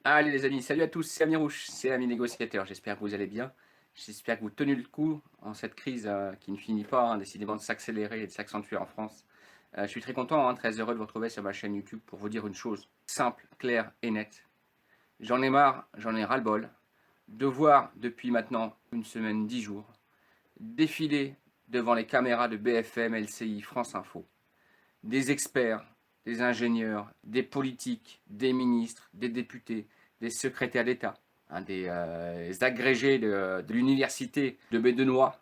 Allez les amis, salut à tous, c'est Amirouche, c'est l'ami négociateur, j'espère que vous allez bien, j'espère que vous tenez le coup en cette crise qui ne finit pas, décidément de s'accélérer et de s'accentuer en France. Je suis très content, très heureux de vous retrouver sur ma chaîne YouTube pour vous dire une chose simple, claire et nette. J'en ai marre, j'en ai ras-le-bol de voir depuis maintenant une semaine, 10 jours, défiler devant les caméras de BFM, LCI, France Info, des experts, des ingénieurs, des politiques, des ministres, des députés, des secrétaires d'État, des agrégés de l'université de Bédenois,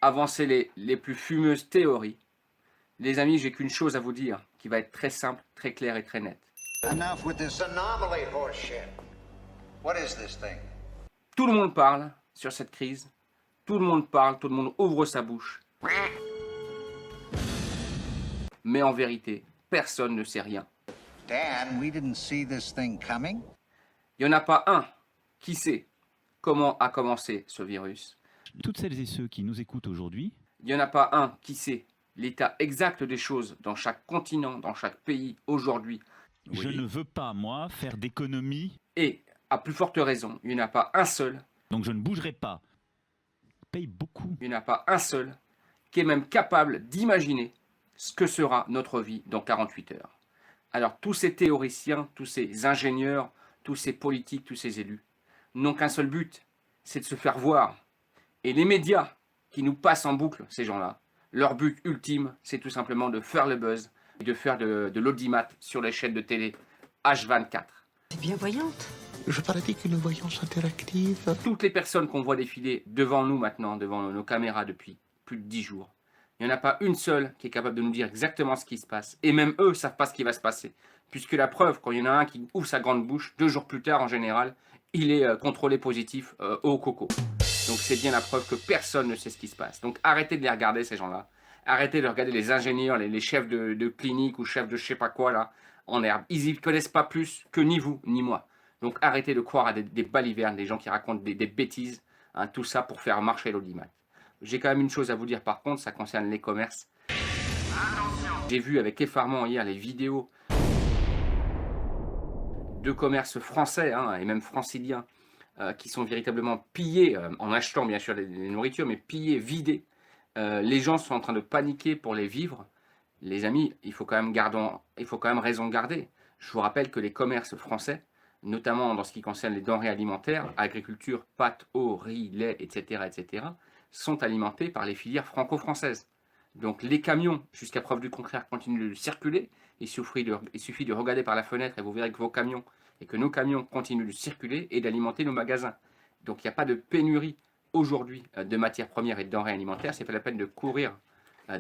avancer les plus fumeuses théories. Les amis, j'ai qu'une chose à vous dire, qui va être très simple, très claire et très nette. Enough with this anomaly horseshit. What is this thing? Tout le monde parle sur cette crise, tout le monde parle, tout le monde ouvre sa bouche. Mais en vérité, personne ne sait rien. Dan, we didn't see this thing coming. Il n'y en a pas un qui sait comment a commencé ce virus. Toutes celles et ceux qui nous écoutent aujourd'hui, Il n'y en a pas un qui sait l'état exact des choses dans chaque continent, dans chaque pays aujourd'hui. je ne veux pas, moi, faire d'économie, Et, à plus forte raison, il n'y en a pas un seul, donc je ne bougerai pas. Paye beaucoup. il n'y en a pas un seul qui est même capable d'imaginer ce que sera notre vie dans 48 heures. Alors tous ces théoriciens, tous ces ingénieurs, tous ces politiques, tous ces élus n'ont qu'un seul but, c'est de se faire voir. Et les médias qui nous passent en boucle, ces gens-là, leur but ultime, c'est tout simplement de faire le buzz et de faire de l'audimat sur les chaînes de télé H24. C'est bien voyante. Je pratique une voyance interactive. Toutes les personnes qu'on voit défiler devant nous maintenant, devant nos caméras depuis plus de 10 jours, il n'y en a pas une seule qui est capable de nous dire exactement ce qui se passe. Et même eux ne savent pas ce qui va se passer. Puisque la preuve, quand il y en a un qui ouvre sa grande bouche, 2 jours plus tard en général, il est contrôlé positif au coco. Donc c'est bien la preuve que personne ne sait ce qui se passe. Donc arrêtez de les regarder ces gens-là. Arrêtez de regarder les ingénieurs, les chefs de clinique ou chefs de je sais pas quoi là, en herbe. Ils n'y connaissent pas plus que ni vous ni moi. Donc arrêtez de croire à des balivernes, des gens qui racontent des bêtises, tout ça pour faire marcher l'audimat. J'ai quand même une chose à vous dire par contre, ça concerne les commerces. J'ai vu avec effarement hier les vidéos de commerces français et même franciliens qui sont véritablement pillés, en achetant bien sûr des nourritures, mais pillés, vidés. Les gens sont en train de paniquer pour les vivres. Les amis, il faut quand même raison garder. Je vous rappelle que les commerces français, notamment dans ce qui concerne les denrées alimentaires, agriculture, pâtes, eau, riz, lait, etc., etc., sont alimentés par les filières franco-françaises. Donc les camions, jusqu'à preuve du contraire, continuent de circuler. Il suffit de regarder par la fenêtre et vous verrez que vos camions et que nos camions continuent de circuler et d'alimenter nos magasins. Donc il n'y a pas de pénurie aujourd'hui de matières premières et de denrées alimentaires. C'est pas la peine de courir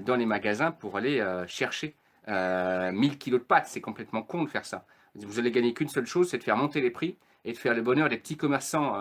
dans les magasins pour aller chercher 1000 kilos de pâtes. C'est complètement con de faire ça. Vous allez gagner qu'une seule chose, c'est de faire monter les prix et de faire le bonheur des petits commerçants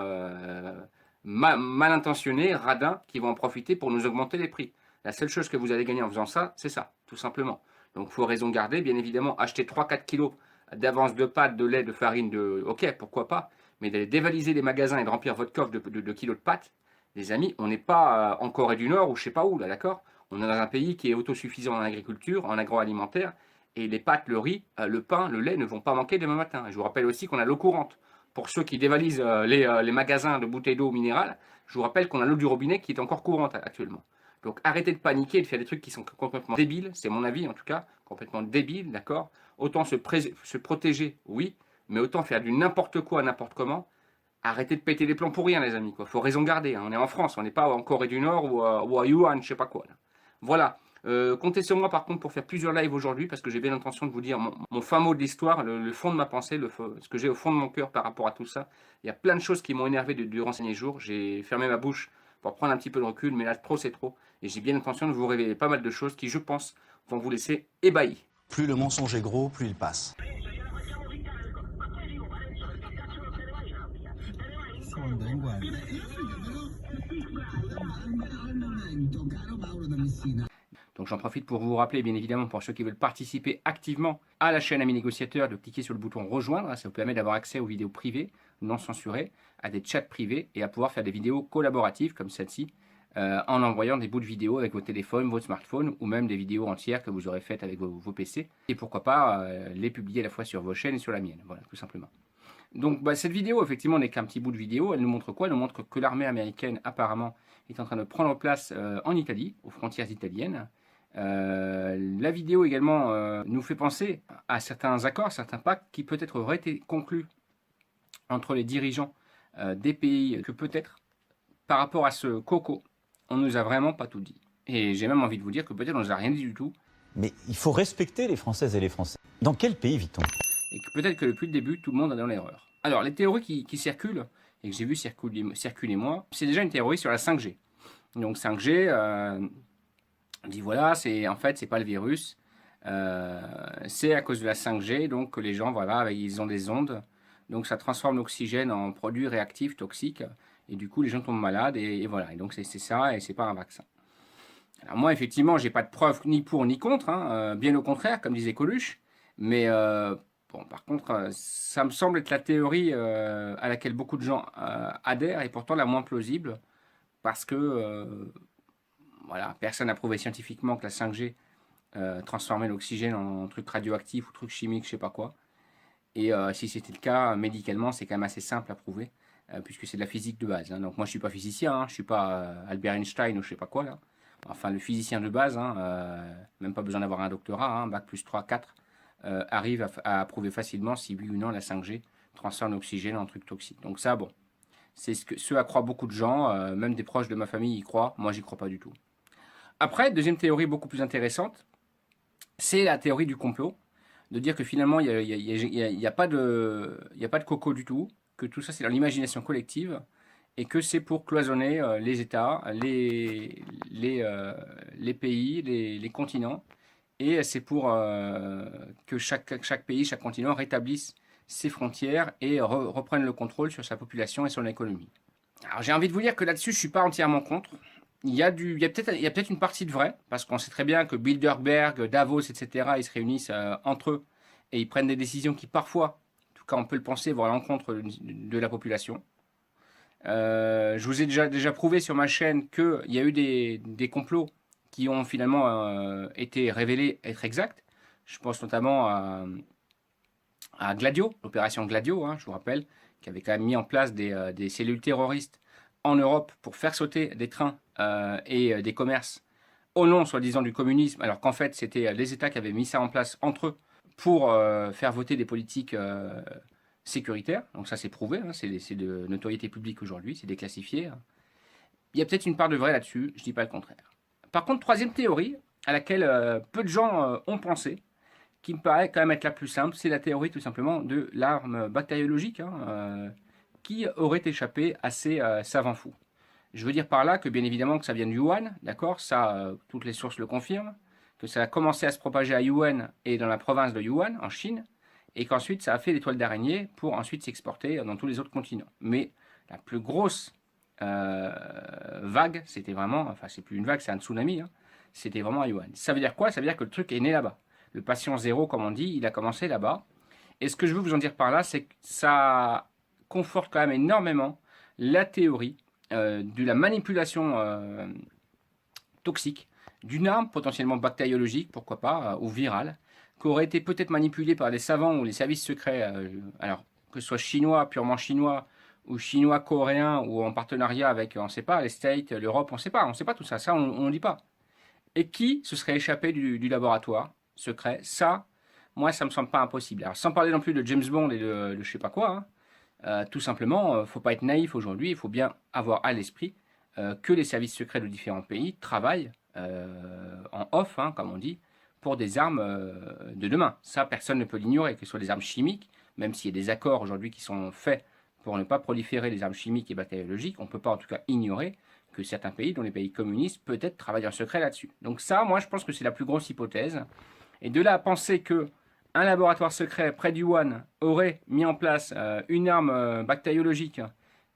mal intentionnés, radins, qui vont en profiter pour nous augmenter les prix. La seule chose que vous allez gagner en faisant ça, c'est ça, tout simplement. Donc il faut raison garder, bien évidemment, acheter 3-4 kilos d'avance de pâtes, de lait, de farine, ok, pourquoi pas, mais d'aller dévaliser les magasins et de remplir votre coffre de kilos de pâtes, les amis, on n'est pas en Corée du Nord ou je sais pas où, là, d'accord? On est dans un pays qui est autosuffisant en agriculture, en agroalimentaire, et les pâtes, le riz, le pain, le lait ne vont pas manquer demain matin. Et je vous rappelle aussi qu'on a l'eau courante. Pour ceux qui dévalisent les magasins de bouteilles d'eau minérale, je vous rappelle qu'on a l'eau du robinet qui est encore courante actuellement. Donc arrêtez de paniquer et de faire des trucs qui sont complètement débiles, c'est mon avis en tout cas, complètement débiles, d'accord? Autant se protéger, oui, mais autant faire du n'importe quoi, n'importe comment. Arrêtez de péter les plombs pour rien les amis, quoi. Faut raison garder, on est en France, on n'est pas en Corée du Nord ou à Yuan, je sais pas quoi. Là. Voilà, comptez sur moi par contre pour faire plusieurs lives aujourd'hui, parce que j'ai bien l'intention de vous dire mon fin mot de l'histoire, le fond de ma pensée, ce que j'ai au fond de mon cœur par rapport à tout ça. Il y a plein de choses qui m'ont énervé durant ces derniers jours, j'ai fermé ma bouche pour prendre un petit peu de recul, mais là trop c'est trop, et j'ai bien l'intention de vous révéler pas mal de choses qui, je pense, vont vous laisser ébahis. Plus le mensonge est gros, plus il passe. Donc j'en profite pour vous rappeler, bien évidemment, pour ceux qui veulent participer activement à la chaîne Amis Négociateurs, de cliquer sur le bouton rejoindre. Ça vous permet d'avoir accès aux vidéos privées, non censurées, à des chats privés et à pouvoir faire des vidéos collaboratives comme celle-ci, en envoyant des bouts de vidéos avec vos téléphones, votre smartphone, ou même des vidéos entières que vous aurez faites avec vos PC. Et pourquoi pas les publier à la fois sur vos chaînes et sur la mienne. Voilà, tout simplement. Donc cette vidéo, effectivement, n'est qu'un petit bout de vidéo. Elle nous montre quoi? Elle nous montre que l'armée américaine, apparemment, est en train de prendre place en Italie, aux frontières italiennes. La vidéo également nous fait penser à certains accords, certains pactes qui peut-être auraient été conclus entre les dirigeants des pays, que peut-être, par rapport à ce coco, on nous a vraiment pas tout dit. Et j'ai même envie de vous dire que peut-être on nous a rien dit du tout. Mais il faut respecter les Françaises et les Français. Dans quel pays vit-on? Et que peut-être que depuis le début, tout le monde est dans l'erreur. Alors, les théories qui circulent, et que j'ai vu circuler moi, c'est déjà une théorie sur la 5G. Donc 5G, on dit voilà, en fait, c'est pas le virus, c'est à cause de la 5G, donc que les gens, voilà, ils ont des ondes, donc ça transforme l'oxygène en produit réactif, toxique, et du coup, les gens tombent malades, et voilà. Et donc, c'est ça, et c'est pas un vaccin. Alors moi, effectivement, j'ai pas de preuves ni pour ni contre, hein, bien au contraire, comme disait Coluche, mais bon, par contre, ça me semble être la théorie à laquelle beaucoup de gens adhèrent, et pourtant la moins plausible, parce que voilà, personne n'a prouvé scientifiquement que la 5G transformait l'oxygène en truc radioactif ou truc chimique, je sais pas quoi. Et si c'était le cas, médicalement, c'est quand même assez simple à prouver, puisque c'est de la physique de base. Hein. Donc moi, je suis pas physicien, hein, je suis pas Albert Einstein ou je sais pas quoi là. Enfin, le physicien de base, hein, même pas besoin d'avoir un doctorat, hein, bac plus 3, 4, arrive à prouver facilement si oui ou non la 5G transforme l'oxygène en truc toxique. Donc ça, bon, c'est ce à croire beaucoup de gens, même des proches de ma famille y croient, moi j'y crois pas du tout. Après, deuxième théorie beaucoup plus intéressante, c'est la théorie du complot, de dire que finalement il n'y a pas de coco du tout, que tout ça c'est dans l'imagination collective, et que c'est pour cloisonner les États, les pays, les continents, et c'est pour que chaque pays, chaque continent rétablisse ses frontières et reprenne le contrôle sur sa population et son économie. Alors j'ai envie de vous dire que là-dessus, je ne suis pas entièrement contre. Il y a peut-être une partie de vrai, parce qu'on sait très bien que Bilderberg, Davos, etc., ils se réunissent entre eux et ils prennent des décisions qui parfois, en tout cas on peut le penser, vont à l'encontre de la population. Je vous ai déjà prouvé sur ma chaîne qu'il y a eu des complots qui ont finalement été révélés être exacts. Je pense notamment à Gladio, l'opération Gladio, hein, je vous rappelle, qui avait quand même mis en place des cellules terroristes en Europe pour faire sauter des trains et des commerces au nom, soi-disant, du communisme, alors qu'en fait, c'était les États qui avaient mis ça en place entre eux pour faire voter des politiques sécuritaires. Donc ça, c'est prouvé, hein, c'est de notoriété publique aujourd'hui, c'est déclassifié. Hein. Il y a peut-être une part de vrai là-dessus, je ne dis pas le contraire. Par contre, troisième théorie, à laquelle peu de gens ont pensé, qui me paraît quand même être la plus simple, c'est la théorie tout simplement de l'arme bactériologique, hein, qui aurait échappé à ces savants fous. Je veux dire par là que bien évidemment que ça vient de Wuhan, d'accord, ça toutes les sources le confirment, que ça a commencé à se propager à Wuhan et dans la province de Wuhan, en Chine, et qu'ensuite ça a fait des toiles d'araignée pour ensuite s'exporter dans tous les autres continents. Mais la plus grosse vague, c'était vraiment, enfin c'est plus une vague, c'est un tsunami, hein, c'était vraiment à Wuhan. Ça veut dire quoi? Ça veut dire que le truc est né là-bas. Le patient zéro, comme on dit, il a commencé là-bas. Et ce que je veux vous en dire par là, c'est que ça conforte quand même énormément la théorie de la manipulation toxique d'une arme potentiellement bactériologique, pourquoi pas, ou virale, qui aurait été peut-être manipulée par des savants ou les services secrets, alors que ce soit chinois, purement chinois, ou chinois, coréens, ou en partenariat avec, on ne sait pas, les States, l'Europe, on ne sait pas tout ça, ça on ne dit pas. Et qui se serait échappé du laboratoire secret, ça, moi, ça me semble pas impossible. Alors, sans parler non plus de James Bond et de je sais pas quoi, hein, tout simplement, faut pas être naïf aujourd'hui, il faut bien avoir à l'esprit que les services secrets de différents pays travaillent en off, hein, comme on dit, pour des armes de demain. Ça, personne ne peut l'ignorer, que ce soit des armes chimiques, même s'il y a des accords aujourd'hui qui sont faits pour ne pas proliférer les armes chimiques et bactériologiques, on ne peut pas en tout cas ignorer que certains pays, dont les pays communistes, peut-être travaillent en secret là-dessus. Donc ça, moi, je pense que c'est la plus grosse hypothèse. Et de là à penser que un laboratoire secret près du Wuhan aurait mis en place une arme bactériologique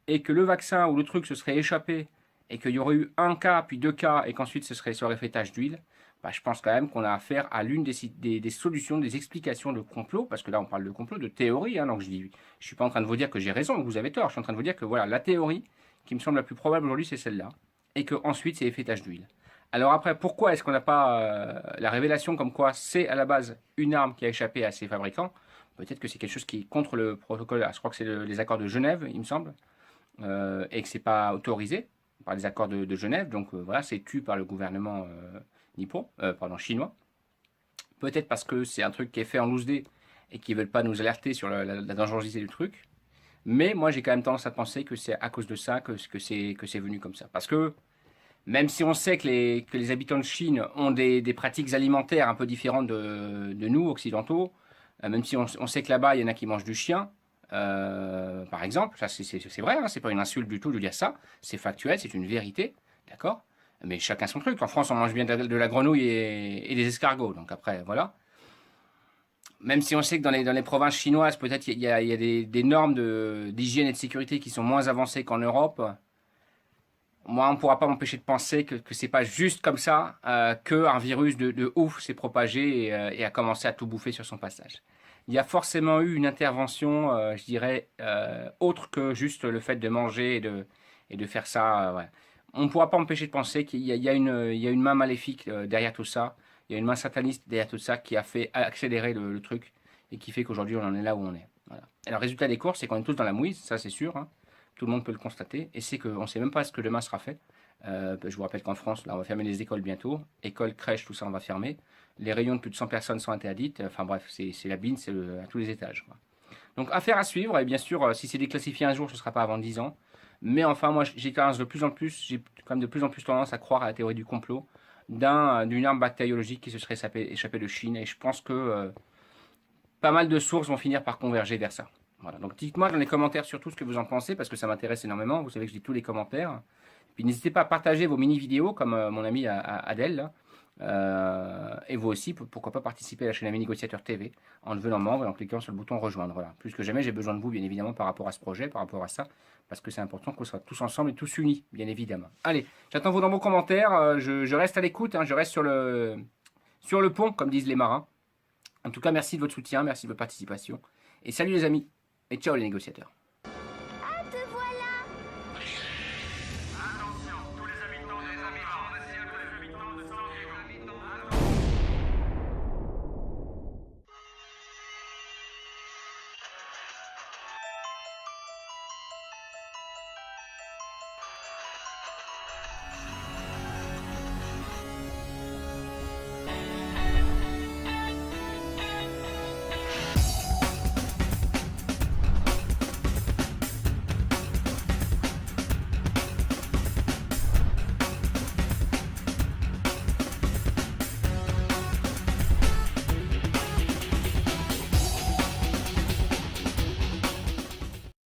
et que le vaccin ou le truc se serait échappé et qu'il y aurait eu un cas, puis deux cas, et qu'ensuite ça aurait fait tache d'huile, bah, je pense quand même qu'on a affaire à l'une des solutions, des explications de complot, parce que là on parle de complot, de théorie, hein, donc je ne suis pas en train de vous dire que j'ai raison, que vous avez tort, je suis en train de vous dire que voilà, la théorie qui me semble la plus probable aujourd'hui, c'est celle-là, et que ensuite c'est effet tache d'huile. Alors après, pourquoi est-ce qu'on n'a pas la révélation comme quoi c'est à la base une arme qui a échappé à ces fabricants? Peut-être que c'est quelque chose qui est contre le protocole, je crois que c'est les accords de Genève, il me semble, et que c'est pas autorisé par les accords de Genève, donc voilà, c'est tu par le gouvernement chinois. Peut-être parce que c'est un truc qui est fait en loose day et qu'ils ne veulent pas nous alerter sur la dangerosité du truc. Mais moi, j'ai quand même tendance à penser que c'est à cause de ça que c'est venu comme ça. Parce que même si on sait que les habitants de Chine ont des pratiques alimentaires un peu différentes de nous, occidentaux, même si on sait que là-bas, il y en a qui mangent du chien, par exemple, ça c'est vrai, hein, c'est pas une insulte du tout de dire ça, c'est factuel, c'est une vérité, d'accord? Mais chacun son truc. En France, on mange bien de la grenouille et des escargots. Donc après, voilà. Même si on sait que dans les provinces chinoises, peut-être il y a des normes d'hygiène et de sécurité qui sont moins avancées qu'en Europe. Moi, on ne pourra pas m'empêcher de penser que c'est pas juste comme ça qu'un virus de ouf s'est propagé et a commencé à tout bouffer sur son passage. Il y a forcément eu une intervention, je dirais, autre que juste le fait de manger et de faire ça. Ouais. On ne pourra pas empêcher de penser qu'il y a une main maléfique derrière tout ça. Il y a une main sataniste derrière tout ça qui a fait accélérer le truc et qui fait qu'aujourd'hui on en est là où on est. Voilà. Et le résultat des courses, c'est qu'on est tous dans la mouise, ça c'est sûr. Hein. Tout le monde peut le constater. Et c'est qu'on ne sait même pas ce que demain sera fait. Je vous rappelle qu'en France, là, on va fermer les écoles bientôt. Écoles, crèches, tout ça, on va fermer. Les réunions de plus de 100 personnes sont interdites. Enfin bref, c'est la bine, c'est à tous les étages. Quoi. Donc affaire à suivre. Et bien sûr, si c'est déclassifié un jour, ce ne sera pas avant 10 ans. Mais enfin, moi, j'ai quand même de plus en plus tendance à croire à la théorie du complot d'une arme bactériologique qui se serait échappée de Chine. Et je pense que pas mal de sources vont finir par converger vers ça. Voilà. Donc dites-moi dans les commentaires surtout ce que vous en pensez, parce que ça m'intéresse énormément. Vous savez que je lis tous les commentaires. Puis n'hésitez pas à partager vos mini-vidéos, comme mon ami Adèle, là. Et vous aussi, pourquoi pas participer à la chaîne Ami Négociateur TV en devenant membre et en cliquant sur le bouton rejoindre. Voilà. Plus que jamais, j'ai besoin de vous, bien évidemment, par rapport à ce projet, par rapport à ça, parce que c'est important qu'on soit tous ensemble et tous unis, bien évidemment. Allez, j'attends vos nombreux commentaires. Je reste à l'écoute, hein, je reste sur le pont, comme disent les marins. En tout cas, merci de votre soutien, merci de votre participation. Et salut les amis, et ciao les négociateurs.